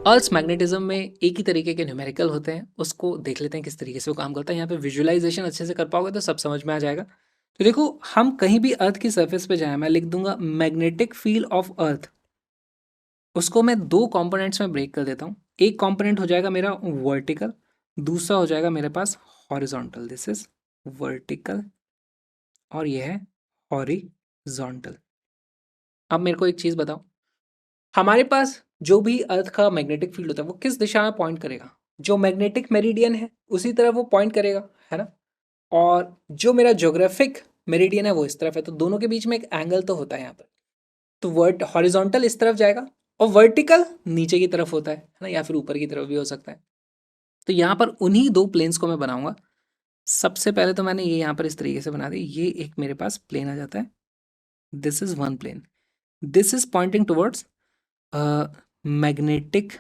अर्थ magnetism में एक ही तरीके के न्यूमेरिकल होते हैं, उसको देख लेते हैं किस तरीके से वो काम करता है। यहाँ पे विजुअलाइजेशन अच्छे से कर पाओगे तो सब समझ में आ जाएगा। तो देखो, हम कहीं भी अर्थ की सरफेस पे जाएं, मैं लिख दूंगा मैग्नेटिक फील्ड ऑफ अर्थ। उसको मैं दो कंपोनेंट्स में ब्रेक कर देता हूँ। एक कंपोनेंट हो जाएगा मेरा वर्टिकल, दूसरा हो जाएगा मेरे पास हॉरिजॉन्टल। दिस इज वर्टिकल और ये है हॉरिजॉन्टल। अब मेरे को एक चीज़ बताओ, हमारे पास जो भी अर्थ का मैग्नेटिक फील्ड होता है वो किस दिशा में पॉइंट करेगा? जो मैग्नेटिक मेरिडियन है उसी तरफ वो पॉइंट करेगा, है ना। और जो मेरा ज्योग्राफिक मेरिडियन है वो इस तरफ है, तो दोनों के बीच में एक एंगल तो होता है यहाँ पर। तो वर्ट हॉरिजॉन्टल इस तरफ जाएगा और वर्टिकल नीचे की तरफ होता है ना, या फिर ऊपर की तरफ भी हो सकता है। तो यहाँ पर उन्हीं दो प्लेन्स को मैं बनाऊंगा। सबसे पहले तो मैंने ये यहाँ पर इस तरीके से बना दी, ये एक मेरे पास प्लेन आ जाता है। This is one plane, this is pointing towards magnetic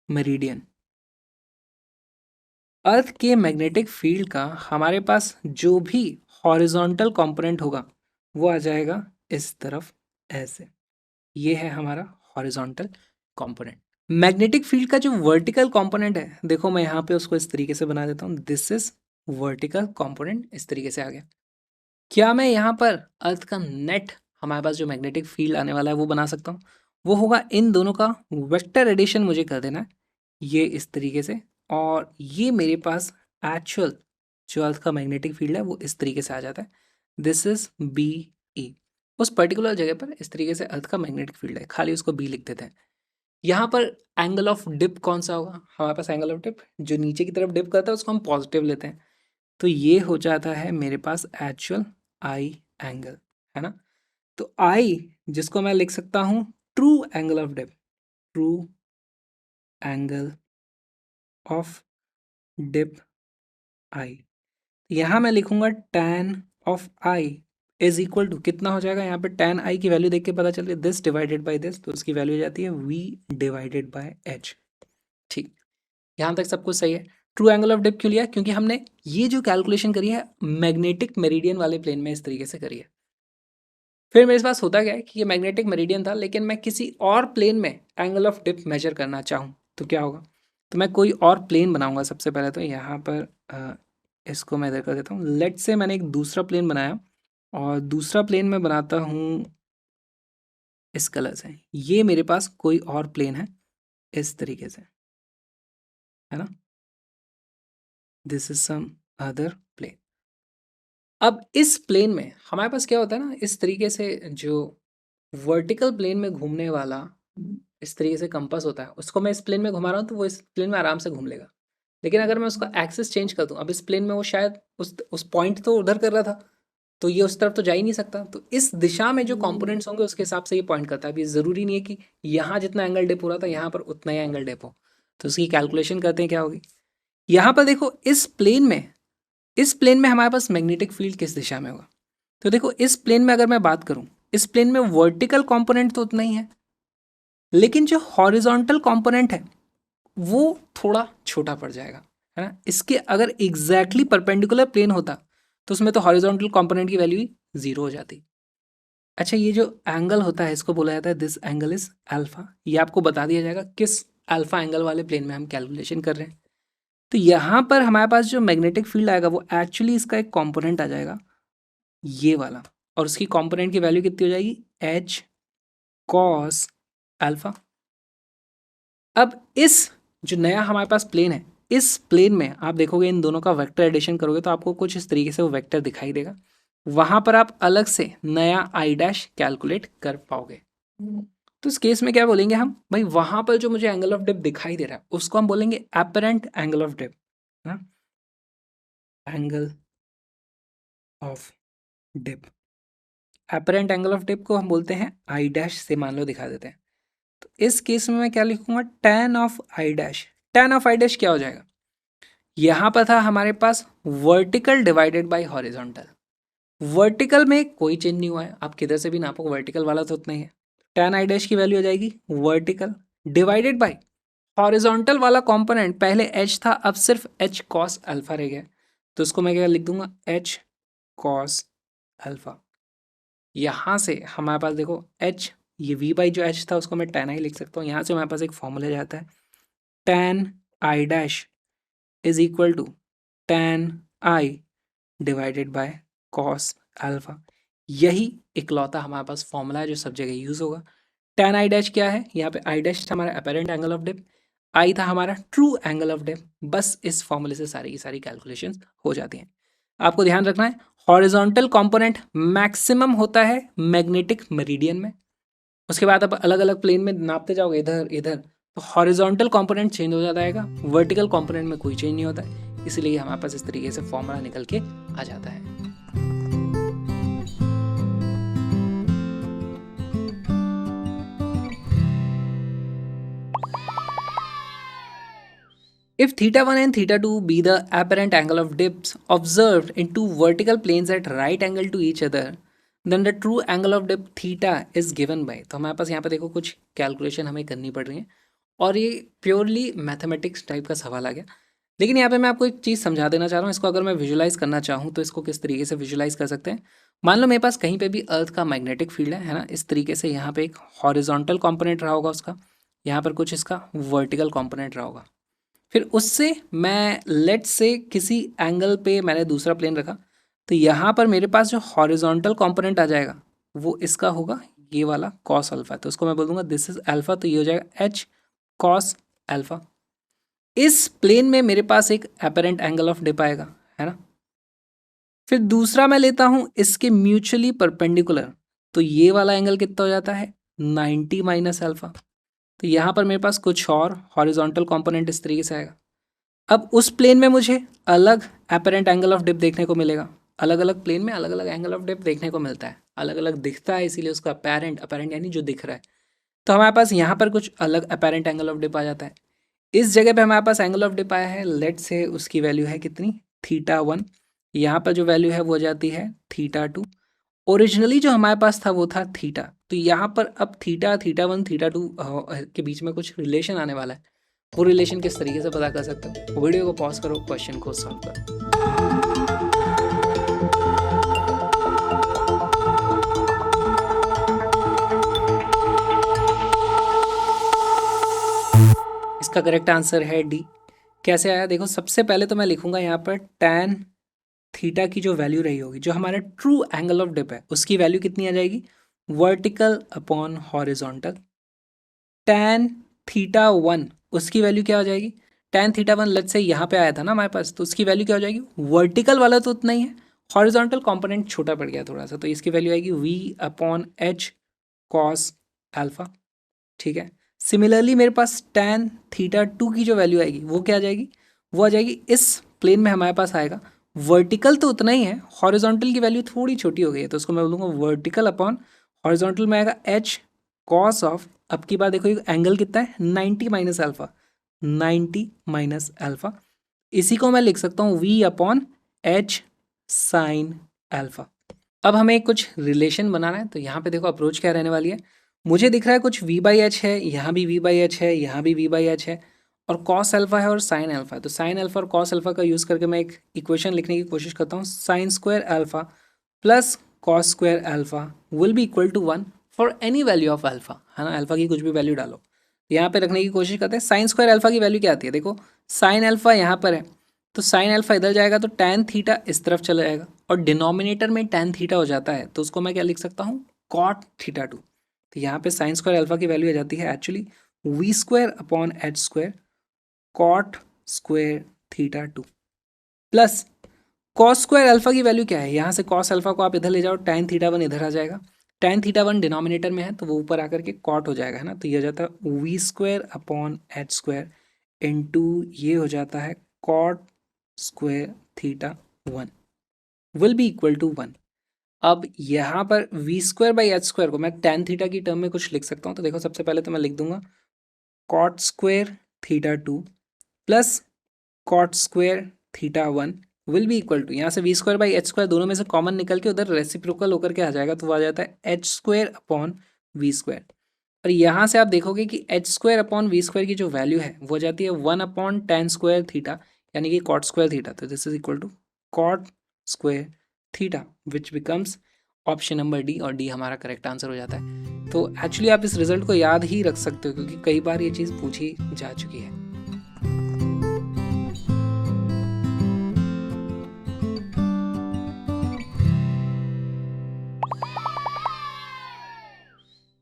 meridian. Earth के मैग्नेटिक फील्ड का हमारे पास जो भी हॉरिजॉन्टल कंपोनेंट होगा वो आ जाएगा इस तरफ ऐसे। ये है हमारा हॉरिजॉन्टल कंपोनेंट। मैग्नेटिक फील्ड का जो वर्टिकल कंपोनेंट है, देखो मैं यहाँ पे उसको इस तरीके से बना देता हूँ। दिस इज वर्टिकल कंपोनेंट, इस तरीके से आ गया। क्या मैं यहाँ पर अर्थ का नेट, हमारे पास जो मैग्नेटिक फील्ड आने वाला है वो बना सकता हूँ? वो होगा इन दोनों का वेक्टर एडिशन मुझे कर देना है, ये इस तरीके से। और ये मेरे पास एक्चुअल जो अर्थ का मैग्नेटिक फील्ड है वो इस तरीके से आ जाता है। This is B E. उस पर्टिकुलर जगह पर इस तरीके से अर्थ का मैग्नेटिक फील्ड है, खाली उसको बी लिख देते हैं। यहाँ पर एंगल ऑफ डिप कौन सा होगा? हमारे पास एंगल ऑफ डिप जो नीचे की तरफ डिप करता है उसको हम पॉजिटिव लेते हैं। तो ये हो जाता है मेरे पास एक्चुअल आई एंगल, है ना। तो आई जिसको मैं लिख सकता हूँ true angle of dip, true angle of dip I. यहाँ मैं लिखूंगा tan of I is equal to कितना हो जाएगा? यहाँ पे tan आई की वैल्यू देख के पता चल रही है, दिस डिवाइडेड बाई दिस, तो उसकी वैल्यू हो जाती है v डिवाइडेड बाय h। ठीक, यहाँ तक सब कुछ सही है। ट्रू एंगल ऑफ डिप क्यों लिया? क्योंकि हमने ये जो कैलकुलेशन करी है मैग्नेटिक मेरिडियन वाले प्लेन में इस तरीके से करी है। फिर मेरे पास होता क्या है कि ये मैग्नेटिक मेरिडियन था, लेकिन मैं किसी और प्लेन में एंगल ऑफ डिप मेजर करना चाहूँ तो क्या होगा? तो मैं कोई और प्लेन बनाऊंगा। सबसे पहले तो यहाँ पर इसको मैं इधर कर देता हूँ। लेट से मैंने एक दूसरा प्लेन बनाया और दूसरा प्लेन मैं बनाता हूँ इस कलर से। ये मेरे पास कोई और प्लेन है इस तरीके से, है ना। This is some other plane. अब इस प्लेन में हमारे पास क्या होता है ना, इस तरीके से जो वर्टिकल प्लेन में घूमने वाला इस तरीके से कंपास होता है, उसको मैं इस प्लेन में घुमा रहा हूँ तो वो इस प्लेन में आराम से घूम लेगा। लेकिन अगर मैं उसका एक्सिस चेंज कर दूं, अब इस प्लेन में वो शायद उस पॉइंट तो उधर कर रहा था, तो ये उस तरफ तो जा ही नहीं सकता। तो इस दिशा में जो कंपोनेंट्स होंगे उसके हिसाब से ये पॉइंट करता है। अब ये ज़रूरी नहीं है कि यहाँ जितना एंगल डिप हो रहा था यहाँ पर उतना ही एंगल डिप हो। तो उसकी कैलकुलेशन करते हैं क्या होगी। यहाँ पर देखो इस प्लेन में हमारे पास मैग्नेटिक फील्ड किस दिशा में होगा? तो देखो इस प्लेन में अगर मैं बात करूं, इस प्लेन में वर्टिकल कंपोनेंट तो उतना ही है, लेकिन जो हॉरिजॉन्टल कंपोनेंट है वो थोड़ा छोटा पड़ जाएगा, है ना। इसके अगर एग्जैक्टली परपेंडिकुलर प्लेन होता तो उसमें तो हॉरिजॉन्टल कंपोनेंट की वैल्यू ही जीरो हो जाती। अच्छा, ये जो एंगल होता है इसको बोला जाता है दिस एंगल इज अल्फा। ये आपको बता दिया जाएगा किस अल्फा एंगल वाले प्लेन में हम कैलकुलेशन कर रहे हैं। तो यहाँ पर हमारे पास जो मैग्नेटिक फील्ड आएगा वो एक्चुअली इसका एक कंपोनेंट आ जाएगा, ये वाला। और उसकी कंपोनेंट की वैल्यू कितनी हो जाएगी? H cos alpha. अब इस जो नया हमारे पास प्लेन है, इस प्लेन में आप देखोगे इन दोनों का वेक्टर एडिशन करोगे तो आपको कुछ इस तरीके से वो वेक्टर दिखाई देगा। वहां पर आप अलग से नया आई डैश कैलकुलेट कर पाओगे। तो इस केस में क्या बोलेंगे हम भाई, वहां पर जो मुझे एंगल ऑफ डिप दिखाई दे रहा है उसको हम बोलेंगे एपरेंट एंगल ऑफ डिप, है ना, angle of dip. Apparent angle of dip को हम बोलते हैं आई डैश से मान लो दिखा देते हैं। तो इस केस में मैं क्या लिखूंगा? tan of I dash. tan of I dash क्या हो जाएगा? यहाँ पर था हमारे पास vertical divided by horizontal. Vertical में कोई चेंज नहीं हुआ है, आप किधर से भी नापो वर्टिकल वाला तो उतना ही है। tan आई डैश की वैल्यू हो जाएगी वर्टिकल डिवाइडेड बाय हॉरिजॉन्टल वाला कंपोनेंट पहले h था, अब सिर्फ h cos अल्फा रह गया। तो उसको मैं क्या लिख दूंगा? h cos alpha. यहाँ से हमारे पास देखो h ये v बाई जो h था उसको मैं tan i लिख सकता हूँ। यहाँ से हमारे पास एक फॉर्मूला जाता है, tan i dash is equal to tan i divided by cos alpha. यही इकलौता हमारे पास फॉर्मूला है जो सब जगह यूज होगा। tan i डैश क्या है, यहाँ पे i डैश था हमारा apparent angle of depth, i था हमारा ट्रू एंगल ऑफ डेप्थ। बस इस फॉर्मूले से सारी की सारी कैलकुलेशंस हो जाती हैं। आपको ध्यान रखना है, हॉरिजॉन्टल कंपोनेंट मैक्सिमम होता है मैग्नेटिक मेरिडियन में। उसके बाद आप अलग अलग प्लेन में नापते जाओगे इधर इधर, तो हॉरिजॉन्टल कंपोनेंट चेंज हो जाता है, वर्टिकल कंपोनेंट में कोई चेंज नहीं होता है। इसलिए हमारे पास इस तरीके से फॉर्मूला निकल के आ जाता है। If theta 1 and theta 2 be the apparent angle of dips observed in two vertical planes at right angle to each other, then the true angle of dip theta is given by। तो हमारे पास यहाँ पे देखो कुछ calculation हमें करनी पड़ रही है और ये प्योरली मैथमेटिक्स टाइप का सवाल आ गया। लेकिन यहाँ पे मैं आपको एक चीज़ समझा देना चाह रहा हूँ, इसको अगर मैं विजुलाइज करना चाहूँ तो इसको किस तरीके से विजुलाइज कर सकते हैं। मान लो मेरे पास कहीं पे भी अर्थ का मैग्नेटिक फील्ड है ना, इस तरीके से यहाँ पे एक हॉरिजॉन्टल कंपोनेंट रहा होगा उसका, यहाँ पर कुछ इसका वर्टिकल कंपोनेंट रहा होगा। फिर उससे मैं लेट से किसी एंगल पे मैंने दूसरा प्लेन रखा, तो यहाँ पर मेरे पास जो हॉरिजॉन्टल कंपोनेंट आ जाएगा वो इसका होगा ये वाला कॉस अल्फा। तो उसको मैं बोल दूंगा दिस इज अल्फा, तो ये हो जाएगा एच कॉस अल्फा। इस प्लेन में मेरे पास एक अपेरेंट एंगल ऑफ डिप आएगा, है ना। फिर दूसरा मैं लेता हूं इसके म्यूचुअली परपेंडिकुलर, तो ये वाला एंगल कितना हो जाता है 90 माइनस अल्फा। तो यहाँ पर मेरे पास कुछ और हॉरिजॉन्टल कंपोनेंट इस तरीके से आएगा। अब उस प्लेन में मुझे अलग अपेरेंट एंगल ऑफ डिप देखने को मिलेगा। अलग अलग प्लेन में अलग अलग एंगल ऑफ डिप देखने को मिलता है, अलग अलग दिखता है, इसीलिए उसका अपेरेंट अपेरेंट यानी जो दिख रहा है। तो हमारे पास यहाँ पर कुछ अलग अपेरेंट एंगल ऑफ डिप आ जाता है। इस जगह पे हमारे पास एंगल ऑफ डिप आया है, लेट से उसकी वैल्यू है कितनी थीटा 1। यहाँ पर जो वैल्यू है वो जाती है थीटा 2। ओरिजिनली जो हमारे पास था वो था थीटा, तो यहाँ पर अब थीटा थीटा 1 थीटा 2 के बीच में कुछ रिलेशन आने वाला है। वो रिलेशन किस तरीके से पता कर सकते हो, वीडियो को पॉज करो, क्वेश्चन को सॉल्व करो। इसका करेक्ट आंसर है डी। कैसे आया देखो, सबसे पहले तो मैं लिखूंगा यहाँ पर tan थीटा की जो वैल्यू रही होगी, जो हमारा ट्रू एंगल ऑफ डिप है उसकी वैल्यू कितनी आ जाएगी, vertical upon horizontal. tan theta 1 उसकी वैल्यू क्या हो जाएगी, tan थीटा 1 लेट्स से यहाँ पे आया था ना हमारे पास, तो उसकी वैल्यू क्या हो जाएगी, वर्टिकल वाला तो उतना ही है, हॉरिजॉन्टल कंपोनेंट छोटा पड़ गया थोड़ा सा, तो इसकी वैल्यू आएगी v upon H cos alpha. ठीक है। सिमिलरली मेरे पास tan थीटा 2 की जो वैल्यू आएगी वो क्या आ जाएगी, वो आ जाएगी इस प्लेन में हमारे पास आएगा, वर्टिकल तो उतना ही है, हॉरिजॉन्टल की वैल्यू थोड़ी छोटी हो गई है, तो उसको मैं बोलूँगा वर्टिकल अपॉन हॉरिजॉन्टल में आएगा एच कॉस ऑफ, अब की बात देखो ये एंगल कितना है 90 माइनस अल्फा, 90 माइनस अल्फा। इसी को मैं लिख सकता हूँ v upon h sine alpha. अब हमें कुछ रिलेशन बनाना है, तो यहाँ पे देखो अप्रोच क्या रहने वाली है, मुझे दिख रहा है कुछ v बाई एच है, यहाँ भी v बाई एच है, यहाँ भी v बाई एच है, और कॉस अल्फा है और साइन अल्फा है। तो साइन अल्फा और कॉस अल्फा का यूज़ करके मैं एक इक्वेशन लिखने की कोशिश करता हूँ, sine square alpha plus cos square alpha will be equal to 1 for any value of alpha, है ना। अल्फा की कुछ भी वैल्यू डालो, यहाँ पे रखने की कोशिश करते हैं। साइन स्क्वायर अल्फा की वैल्यू क्या आती है, देखो साइन अल्फा यहाँ पर है, तो साइन अल्फा इधर जाएगा तो tan थीटा इस तरफ चला जाएगा, और डिनोमिनेटर में tan थीटा हो जाता है, तो उसको मैं क्या लिख सकता हूँ cot थीटा 2। तो यहाँ पे साइन स्क्वायर अल्फा की वैल्यू आ जाती है actually v square upon H square cot square theta 2 plus cos square alpha की वैल्यू क्या है, यहाँ से कॉस अल्फा को आप इधर ले जाओ, tan थीटा 1 इधर आ जाएगा, tan थीटा 1 डिनोमिनेटर में है तो वो ऊपर आकर के कॉट हो जाएगा, है ना। तो ये हो जाता है v square upon H square into ये हो जाता है cot square theta 1 will be equal to 1। अब यहाँ पर v square by H square को मैं tan थीटा की टर्म में कुछ लिख सकता हूँ, तो देखो सबसे पहले तो मैं लिख दूंगा cot square theta 2 plus cot square theta 1 will be equal to, यहाँ से v square by H square दोनों में से कॉमन निकल के उधर रेसिप्रोकल होकर के आ जाएगा, तो वो आ जाता है H square upon V square. और यहाँ से आप देखोगे कि H square upon V square की जो वैल्यू है वो जाती है 1 अपॉन tan स्क्वायर थीटा, यानी कि कॉट स्क्वायर थीटा, तो this is equal to cot square theta which becomes option number D, और डी हमारा करेक्ट आंसर हो जाता है। तो एक्चुअली आप इस रिजल्ट को याद ही रख सकते हो क्योंकि कई बार ये चीज़ पूछी जा चुकी है।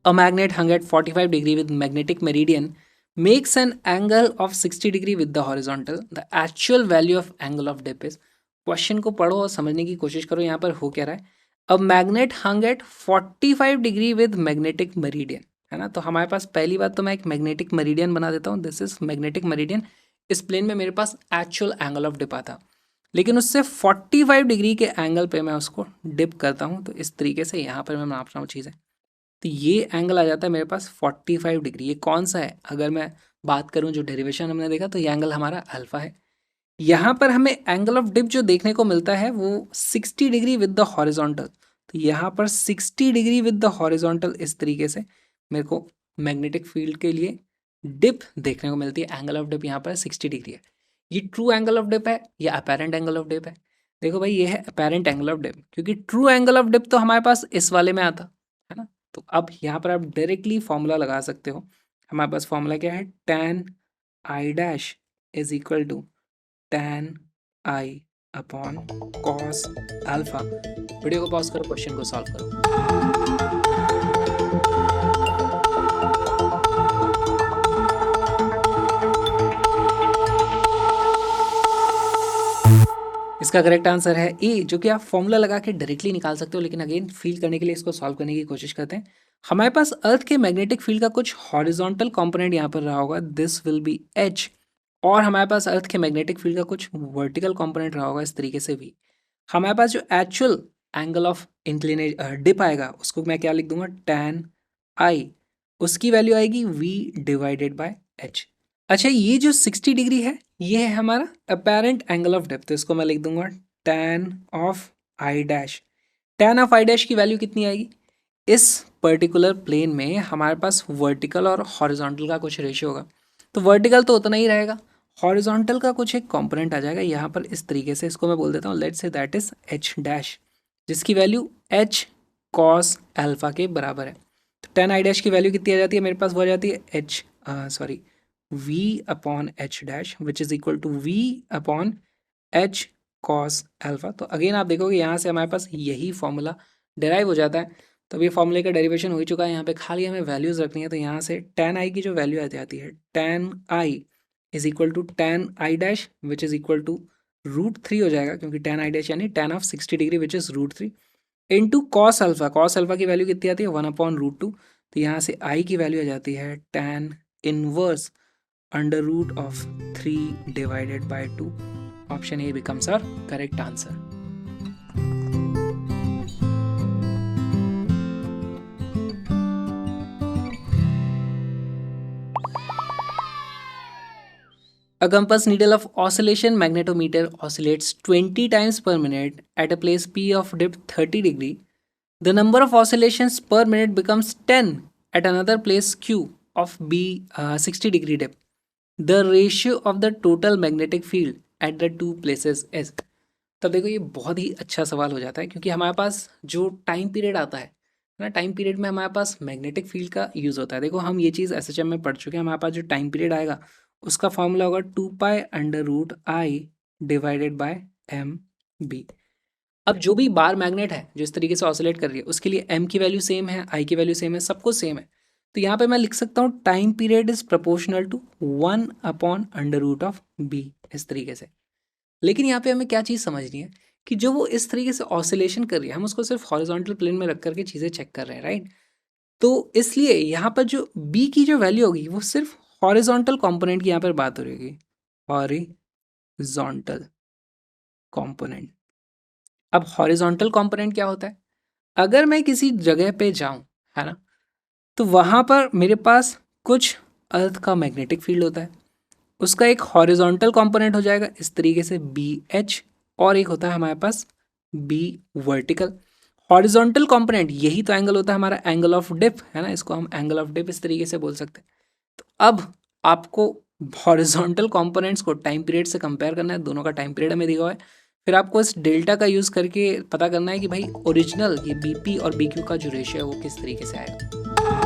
A magnet hung at 45 degree with magnetic meridian makes an angle of 60 degree with the horizontal. The actual value of angle of dip is, question को पढ़ो और समझने की कोशिश करो यहाँ पर हो क्या रहा है। अब magnet hung at 45 degree with magnetic meridian, है ना। तो हमारे पास पहली बात तो मैं एक मैग्नेटिक मेरिडियन बना देता हूँ, दिस इज मैग्नेटिक मेरिडियन। इस प्लेन में मेरे पास एक्चुअल एंगल ऑफ डिप आता, लेकिन उससे 45 डिग्री के एंगल पे मैं उसको डिप करता हूँ। तो इस तरीके से यहाँ पर मैं नाप रहा हूँ चीज़ें, तो ये एंगल आ जाता है मेरे पास 45 डिग्री। ये कौन सा है, अगर मैं बात करूं जो डेरिवेशन हमने देखा तो ये एंगल हमारा अल्फा है। यहाँ पर हमें एंगल ऑफ डिप जो देखने को मिलता है वो 60 डिग्री विद द हॉरिजॉन्टल। तो यहाँ पर 60 डिग्री विद द हॉरिजॉन्टल, इस तरीके से मेरे को मैग्नेटिक फील्ड के लिए डिप देखने को मिलती है। एंगल ऑफ डिप यहाँ पर 60 डिग्री है। ये ट्रू एंगल ऑफ डिप है या अपेरेंट एंगल ऑफ डिप है? देखो भाई, ये है अपेरेंट एंगल ऑफ डिप, क्योंकि ट्रू एंगल ऑफ डिप तो हमारे पास इस वाले में आता है ना। तो अब यहाँ पर आप डायरेक्टली फॉर्मूला लगा सकते हो। हमारे पास फॉर्मूला क्या है, tan I dash is equal to tan I upon cos alpha. Video को पॉज करो, क्वेश्चन को सॉल्व करो। इसका करेक्ट आंसर है ए, जो कि आप फॉर्मूला लगा के डायरेक्टली निकाल सकते हो, लेकिन अगेन फील करने के लिए इसको सॉल्व करने की कोशिश करते हैं। हमारे पास अर्थ के मैग्नेटिक फील्ड का कुछ हॉरिजॉन्टल कंपोनेंट यहाँ पर रहा होगा, दिस विल बी एच, और हमारे पास अर्थ के मैग्नेटिक फील्ड का कुछ वर्टिकल कंपोनेंट रहा होगा इस तरीके से भी। हमारे पास जो actual angle of inclination dip आएगा उसको मैं क्या लिख दूंगा, tan आई, उसकी वैल्यू आएगी v डिवाइडेड बाय h। अच्छा, ये जो 60 डिग्री है ये है हमारा अपेरेंट एंगल ऑफ डिप, तो इसको मैं लिख दूंगा tan of I dash. tan of I dash की वैल्यू कितनी आएगी, इस पर्टिकुलर प्लेन में हमारे पास वर्टिकल और हॉरिजॉन्टल का कुछ रेशियो होगा, तो वर्टिकल तो उतना ही रहेगा, हॉरिजॉन्टल का कुछ एक कंपोनेंट आ जाएगा यहाँ पर इस तरीके से। इसको मैं बोल देता हूँ, let's say that is h dash, जिसकी वैल्यू h cos अल्फा के बराबर है। तो tan आई डैश की वैल्यू कितनी आ जाती है मेरे पास, वो आ जाती है v upon h dash which is equal to v upon h cos alpha. तो अगेन आप देखोगे यहाँ से हमारे पास यही फॉर्मूला डिराइव हो जाता है। तो ये फॉर्मूले का डेरिवेशन हो ही चुका है, यहाँ पे खाली हमें वैल्यूज रखनी है। तो यहाँ से tan आई की जो वैल्यू आ जाती है, tan I is equal to tan I dash which is equal to √3 हो जाएगा, क्योंकि tan आई डैश यानी tan of 60 degree which is √3 into cos alpha. Cos alpha की वैल्यू कितनी आती है, 1/√2। तो यहाँ से आई की वैल्यू आ जाती है tan inverse √3 divided by 2। Option A becomes our correct answer. A compass needle of oscillation magnetometer oscillates 20 times per minute at a place P of dip 30 degree. The number of oscillations per minute becomes 10 at another place Q of B 60 degree dip. The ratio of the total magnetic field at the two places is। तब देखो ये बहुत ही अच्छा सवाल हो जाता है, क्योंकि हमारे पास जो टाइम पीरियड आता है ना, टाइम पीरियड में हमारे पास मैग्नेटिक फील्ड का यूज़ होता है। देखो हम ये चीज़ एसएचएम में पढ़ चुके हैं। हमारे पास जो टाइम पीरियड आएगा उसका फॉर्मूला होगा 2π√i डिवाइडेड बाय mb। अब जो भी बार मैग्नेट है जो इस तरीके से ऑसिलेट कर रही है उसके लिए m की वैल्यू सेम है, i की वैल्यू सेम है, सब कुछ सेम है। तो यहाँ पे मैं लिख सकता हूँ time period is proportional to 1/√b, इस तरीके से। लेकिन यहाँ पे हमें क्या चीज़ समझनी है कि जो वो इस तरीके से ऑसिलेशन कर रही है, हम उसको सिर्फ हॉरिजॉन्टल प्लेन में रख करके चीज़ें चेक कर रहे हैं, राइट। तो इसलिए यहाँ पर जो b की जो वैल्यू होगी वो सिर्फ हॉरिजॉन्टल कंपोनेंट की यहाँ पर बात हो रही होगी, हॉरिजॉन्टल कंपोनेंट। अब हॉरिजॉन्टल कंपोनेंट क्या होता है, अगर मैं किसी जगह पे जाऊँ, है ना, तो वहाँ पर मेरे पास कुछ अर्थ का मैग्नेटिक फील्ड होता है, उसका एक हॉरिजॉन्टल कंपोनेंट हो जाएगा इस तरीके से BH, और एक होता है हमारे पास B वर्टिकल। हॉरिजॉन्टल कंपोनेंट यही तो एंगल होता है हमारा एंगल ऑफ डिप, है ना, इसको हम एंगल ऑफ डिप इस तरीके से बोल सकते हैं। तो अब आपको हॉरिजॉन्टल कंपोनेंट्स को टाइम पीरियड से कंपेयर करना है, दोनों का टाइम पीरियड हमें दिया हुआ है। फिर आपको इस डेल्टा का यूज़ करके पता करना है कि भाई ओरिजिनल ये BP और BQ का जो रेशियो है वो किस तरीके से आएगा।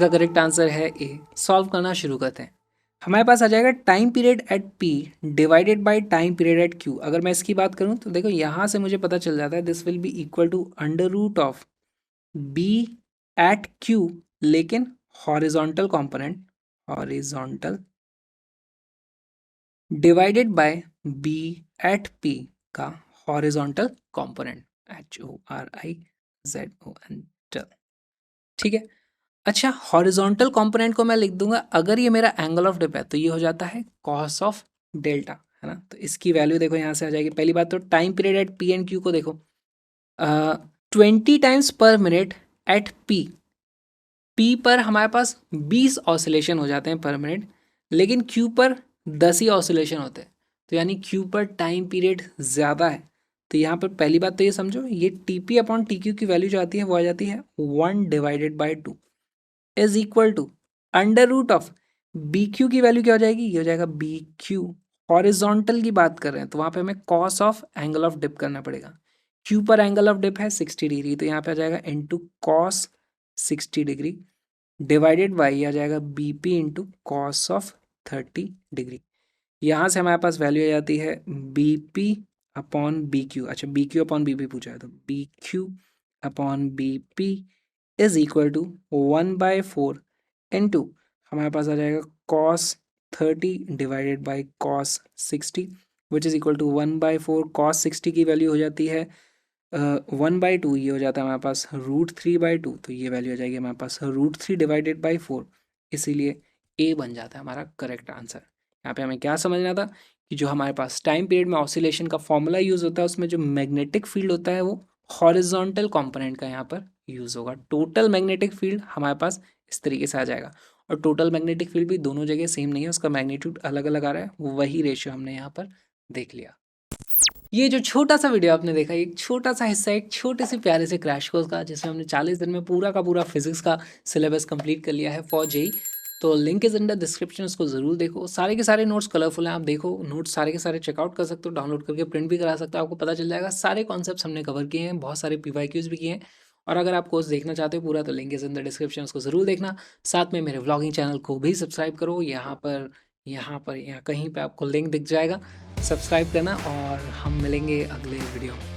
इसका करेक्ट आंसर है ए। सॉल्व करना शुरू करते हैं। हमारे पास आ जाएगा time period at P divided by time period at Q. अगर मैं इसकी बात करूं तो देखो यहाँ से मुझे पता चल जाता है this will be equal to under root of B at Q, लेकिन horizontal component horizontal divided by B at P का हॉरिजॉन्टल कंपोनेंट HORIZON। ठीक है। अच्छा, हॉरिजॉन्टल कंपोनेंट को मैं लिख दूंगा, अगर ये मेरा एंगल ऑफ डिप है तो ये हो जाता है कॉस ऑफ डेल्टा, है ना। तो इसकी वैल्यू देखो यहाँ से आ जाएगी। पहली बात तो time period at P and Q को देखो, 20 टाइम्स पर मिनट एट पी पर हमारे पास 20 ऑसिलेशन हो जाते हैं पर मिनट, लेकिन क्यू पर 10 ही ऑसिलेशन होते हैं। तो यानी क्यू पर टाइम पीरियड ज़्यादा है। तो यहाँ पर पहली बात तो ये समझो, ये T P upon T Q की वैल्यू जो आती है वो आ जाती है 1/2 is equal to under root of B Q की वैल्यू क्या हो जाएगी, ये हो जाएगा बी क्यू। हॉरिजॉन्टल की बात कर रहे हैं तो वहाँ पे हमें cos of angle of dip करना पड़ेगा। क्यू पर एंगल ऑफ डिप है 60 डिग्री, तो यहाँ पे आ जाएगा into cos 60 degree divided by आ जाएगा B P into cos of 30 degree. यहाँ से हमारे पास वैल्यू आ जाती है B P upon B Q. अच्छा, B Q upon B P पूछा है तो B Q upon B P is equal to 1/4 into हमारे पास आ जाएगा cos 30 divided by cos 60 which is equal to 1/4। Cos 60 की वैल्यू हो जाती है 1/2, ये हो जाता है हमारे पास √3/2। तो ये वैल्यू आ जाएगी हमारे पास √3 डिवाइडेड बाई 4, इसीलिए ए बन जाता है हमारा करेक्ट आंसर। यहाँ पे हमें क्या समझना था कि जो हमारे पास टाइम पीरियड में ऑसिलेशन का फॉर्मूला यूज़ होता है उसमें जो मैग्नेटिक फील्ड होता है वो हॉरिजॉन्टल कंपोनेंट का यहाँ पर यूज़ होगा। टोटल मैग्नेटिक फील्ड हमारे पास इस तरीके से आ जाएगा, और टोटल मैग्नेटिक फील्ड भी दोनों जगह सेम नहीं है, उसका मैग्नीट्यूड अलग अलग आ रहा है, वही रेशियो हमने यहाँ पर देख लिया। ये जो छोटा सा वीडियो आपने देखा, एक छोटा सा हिस्सा एक छोटे से प्यारे से क्रैश कोर्स का, जिसमें हमने 40 दिन में पूरा का पूरा फिजिक्स का सिलेबस कंप्लीट कर लिया है फॉर जेई। तो लिंक इज अंडर डिस्क्रिप्शन, उसको ज़रूर देखो। सारे के सारे नोट्स कलरफुल हैं, आप देखो नोट्स सारे के सारे चेकआउट कर सकते हो, डाउनलोड करके प्रिंट भी करा सकते हो, आपको पता चल जाएगा। सारे कॉन्सेप्ट्स हमने कवर किए हैं, बहुत सारे PYQs भी किए हैं। और अगर आप कोर्स देखना चाहते हो पूरा तो लिंक इज अंडर डिस्क्रिप्शन, उसको ज़रूर देखना। साथ में मेरे व्लॉगिंग चैनल को भी सब्सक्राइब करो, यहाँ कहीं पर आपको लिंक दिख जाएगा, सब्सक्राइब करना। और हम मिलेंगे अगले वीडियो में।